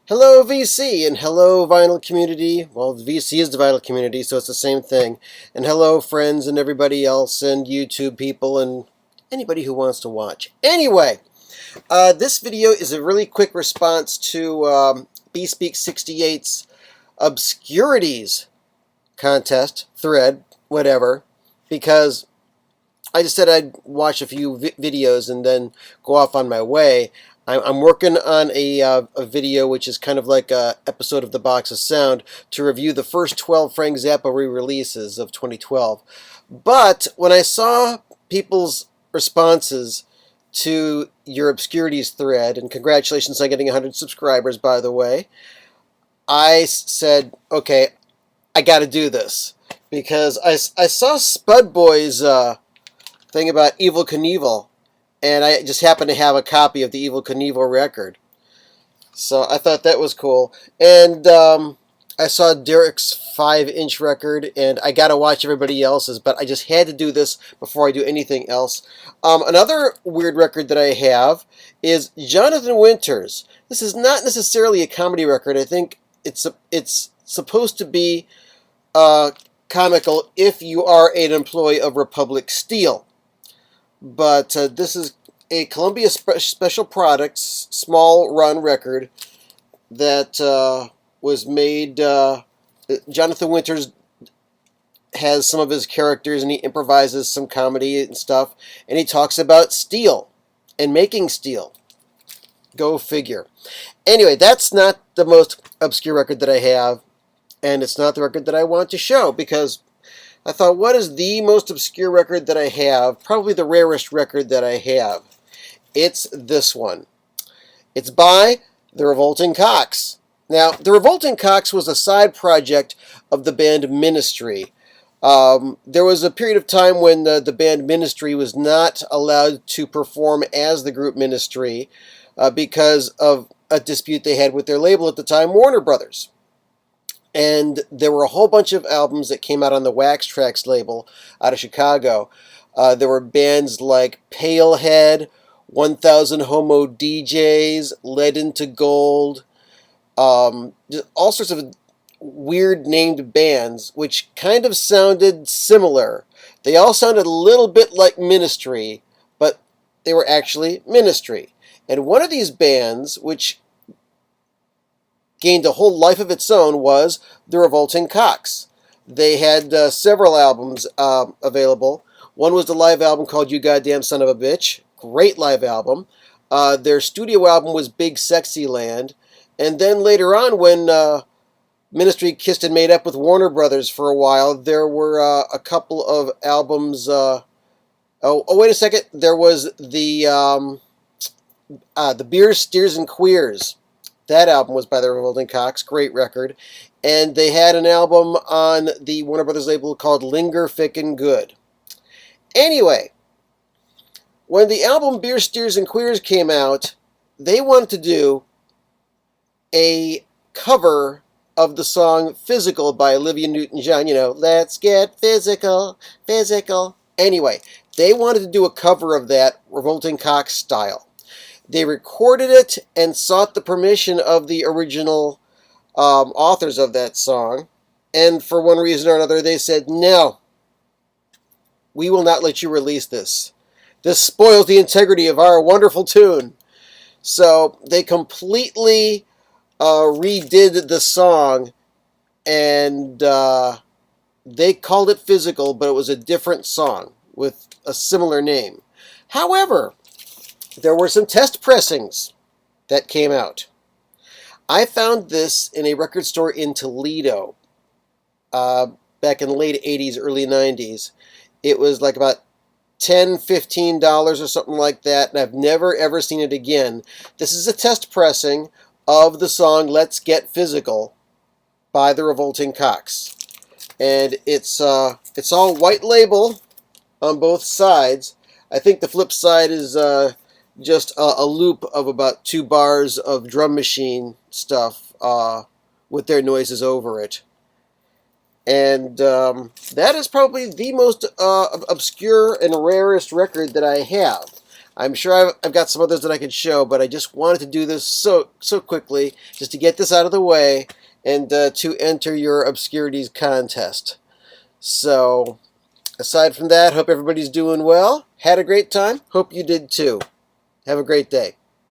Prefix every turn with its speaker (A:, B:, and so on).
A: Hello VC and hello vinyl community. Well, VC is the vinyl community, so it's the same thing. And hello friends and everybody else and YouTube people and anybody who wants to watch. Anyway, this video is a really quick response to BSpeak 68's Obscurities contest, thread, whatever, because I just said I'd watch a few videos and then go off on my way. I'm working on a video which is kind of like an episode of The Box of Sound to review the first 12 Frank Zappa re-releases of 2012. But when I saw people's responses to your Obscurities thread, and congratulations on getting 100 subscribers, by the way, I said, okay, I got to do this. Because I saw Spud Boy's thing about Evil Knievel, and I just happened to have a copy of the Evil Knievel record. So I thought that was cool. And I saw Derek's 5-inch record, and I got to watch everybody else's, but I just had to do this before I do anything else. Another weird record that I have is Jonathan Winters. This is not necessarily a comedy record. I think it's supposed to be comical if you are an employee of Republic Steel. But this is a Columbia Special Products small run record that was made. Jonathan Winters has some of his characters and he improvises some comedy and stuff. And he talks about steel and making steel. Go figure. Anyway, that's not the most obscure record that I have. And it's not the record that I want to show because I thought, what is the most obscure record that I have? Probably the rarest record that I have. It's this one. It's by The Revolting Cocks. Now, The Revolting Cocks was a side project of the band Ministry. There was a period of time when the band Ministry was not allowed to perform as the group Ministry because of a dispute they had with their label at the time, Warner Brothers. And there were a whole bunch of albums that came out on the Wax Trax label out of Chicago. There were bands like Palehead, 1000 Homo DJs, Lead into Gold, all sorts of weird named bands, which kind of sounded similar. They all sounded a little bit like Ministry, but they were actually Ministry. And one of these bands, which gained a whole life of its own, was The Revolting Cocks. They had several albums available. One was the live album called You Goddamn Son of a Bitch. Great live album. Their studio album was Big Sexy Land. And then later on, when Ministry kissed and made up with Warner Brothers for a while, there were a couple of albums. Wait a second. There was the Beers, Steers, and Queers. That album was by the Revolting Cocks. Great record. And they had an album on the Warner Brothers label called Linger Fickin' Good. Anyway, when the album Beer, Steers, and Queers came out, they wanted to do a cover of the song Physical by Olivia Newton-John. You know, let's get physical, physical. Anyway, they wanted to do a cover of that Revolting Cocks style. They recorded it and sought the permission of the original authors of that song. And for one reason or another, they said, no, we will not let you release this. This spoils the integrity of our wonderful tune. So they completely redid the song, and they called it Physical, but it was a different song with a similar name. However, there were some test pressings that came out. I found this in a record store in Toledo back in the late 80s, early 90s. It was like about $10, $15 or something like that, and I've never ever seen it again. This is a test pressing of the song Let's Get Physical by the Revolting Cocks. And it's all white label on both sides. I think the flip side is just a loop of about 2 bars of drum machine stuff with their noises over it. And that is probably the most obscure and rarest record that I have. I'm sure I've got some others that I could show, but I just wanted to do this so quickly, just to get this out of the way, and to enter your Obscurities contest. So, aside from that, hope everybody's doing well. Had a great time. Hope you did too. Have a great day.